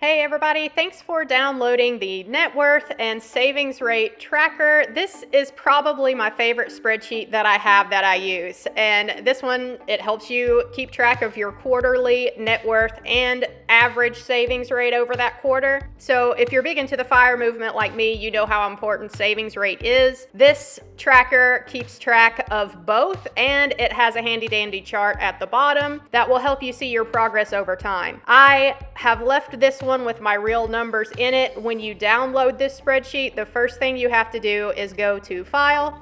Hey everybody, thanks for downloading the net worth and savings rate tracker. This is probably my favorite spreadsheet that I have that I use. And this one, it helps you keep track of your quarterly net worth and average savings rate over that quarter. So if you're big into the FIRE movement like me, you know how important savings rate is. This tracker keeps track of both, and it has a handy dandy chart at the bottom that will help you see your progress over time. I have left this one with my real numbers in it. When you download this spreadsheet, the first thing you have to do is go to File,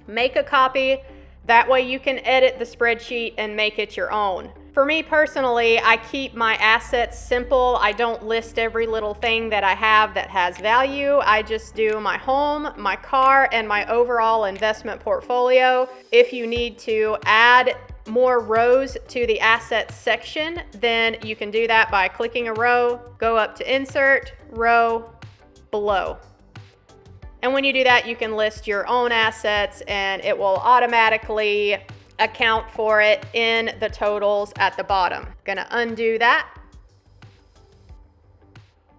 make a copy. That way you can edit the spreadsheet and make it your own. For me personally, I keep my assets simple. I don't list every little thing that I have that has value. I just do my home, my car, and my overall investment portfolio. If you need to add more rows to the assets section, then you can do that by clicking a row, go up to Insert, Row, Below. And when you do that, you can list your own assets and it will automatically account for it in the totals at the bottom. Gonna undo that.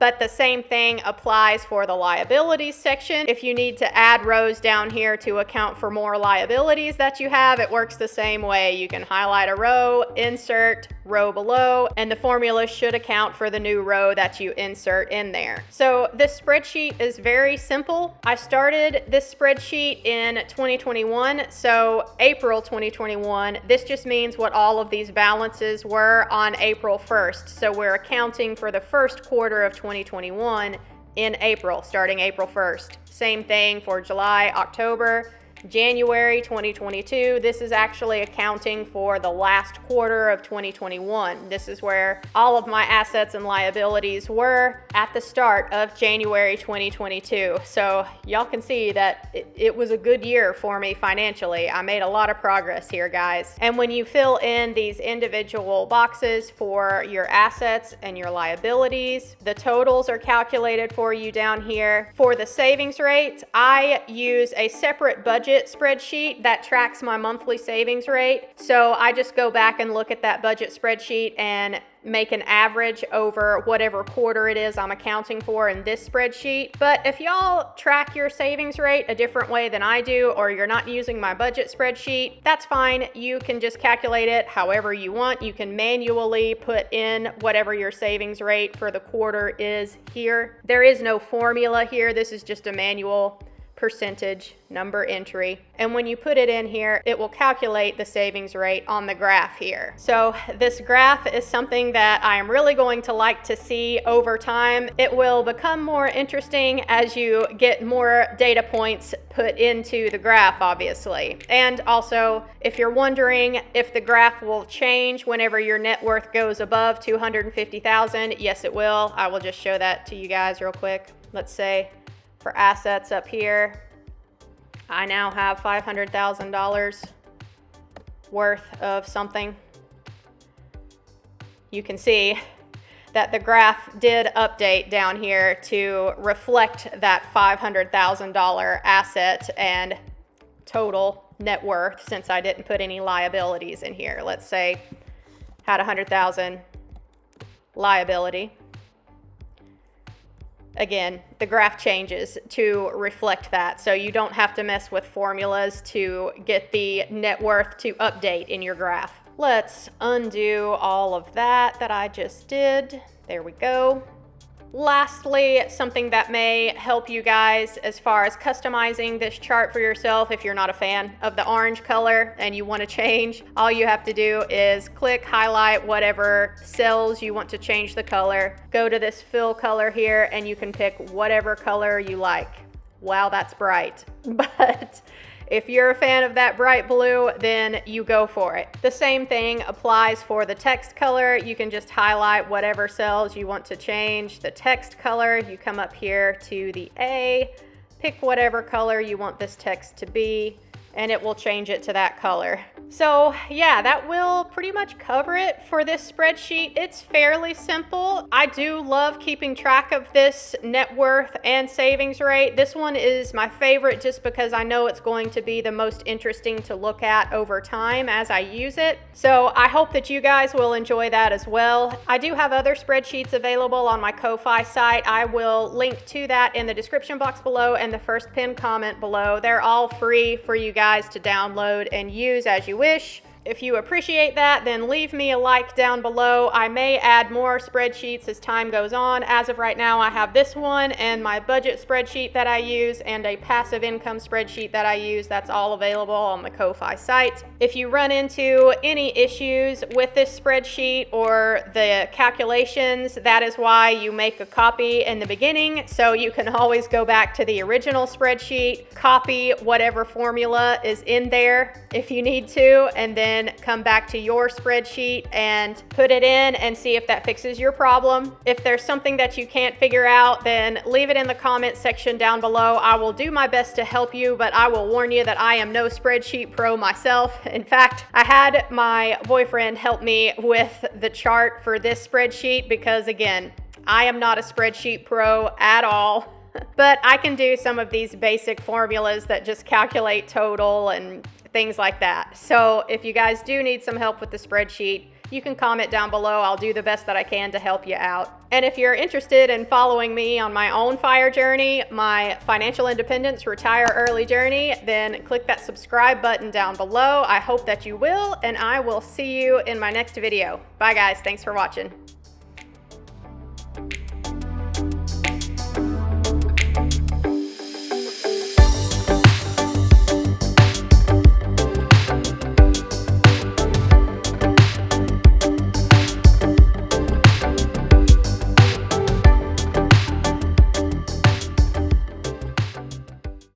But the same thing applies for the liabilities section. If you need to add rows down here to account for more liabilities that you have, it works the same way. You can highlight a row, insert, row below, and the formula should account for the new row that you insert in there. So this spreadsheet is very simple. I started this spreadsheet in 2021, so April 2021. This just means what all of these balances were on April 1st. So we're accounting for the first quarter of 2021 in April, starting April 1st. Same thing for July, October, January 2022. This is actually accounting for the last quarter of 2021. This is where all of my assets and liabilities were at the start of January 2022. So y'all can see that it was a good year for me financially. I made a lot of progress here, guys. And when you fill in these individual boxes for your assets and your liabilities, the totals are calculated for you down here. For the savings rate, I use a separate budget spreadsheet that tracks my monthly savings rate. So I just go back and look at that budget spreadsheet and make an average over whatever quarter it is I'm accounting for in this spreadsheet. But if y'all track your savings rate a different way than I do, or you're not using my budget spreadsheet, that's fine. You can just calculate it however you want. You can manually put in whatever your savings rate for the quarter is here. There is no formula here. This is just a manual percentage number entry. And when you put it in here, it will calculate the savings rate on the graph here. So this graph is something that I am really going to like to see over time. It will become more interesting as you get more data points put into the graph, obviously. And also, if you're wondering if the graph will change whenever your net worth goes above 250,000, yes, it will. I will just show that to you guys real quick. Let's say for assets up here, I now have $500,000 worth of something. You can see that the graph did update down here to reflect that $500,000 asset and total net worth, since I didn't put any liabilities in here. Let's say had 100,000 liability. Again, the graph changes to reflect that, so you don't have to mess with formulas to get the net worth to update in your graph. Let's undo all of that I just did. There we go. Lastly, something that may help you guys as far as customizing this chart for yourself. If you're not a fan of the orange color and you want to change, all you have to do is click, highlight whatever cells you want to change the color. Go to this fill color here and you can pick whatever color you like. Wow, that's bright. But if you're a fan of that bright blue, then you go for it. The same thing applies for the text color. You can just highlight whatever cells you want to change the text color. You come up here to the A, pick whatever color you want this text to be, and it will change it to that color. So yeah, that will pretty much cover it for this spreadsheet. It's fairly simple. I do love keeping track of this net worth and savings rate. This one is my favorite just because I know it's going to be the most interesting to look at over time as I use it. So I hope that you guys will enjoy that as well. I do have other spreadsheets available on my Ko-Fi site. I will link to that in the description box below and the first pinned comment below. They're all free for you guys to download and use as you wish. If you appreciate that, then leave me a like down below. I may add more spreadsheets as time goes on. As of right now, I have this one and my budget spreadsheet that I use and a passive income spreadsheet that I use. That's all available on the Ko-Fi site. If you run into any issues with this spreadsheet or the calculations, that is why you make a copy in the beginning. So you can always go back to the original spreadsheet, copy whatever formula is in there if you need to, and then come back to your spreadsheet and put it in and see if that fixes your problem. If there's something that you can't figure out, then leave it in the comment section down below. I will do my best to help you, but I will warn you that I am no spreadsheet pro myself. In fact, I had my boyfriend help me with the chart for this spreadsheet because, again, I am not a spreadsheet pro at all. But I can do some of these basic formulas that just calculate total and things like that. So if you guys do need some help with the spreadsheet, you can comment down below. I'll do the best that I can to help you out. And if you're interested in following me on my own FIRE journey, my financial independence retire early journey, then click that subscribe button down below. I hope that you will, and I will see you in my next video. Bye guys, thanks for watching.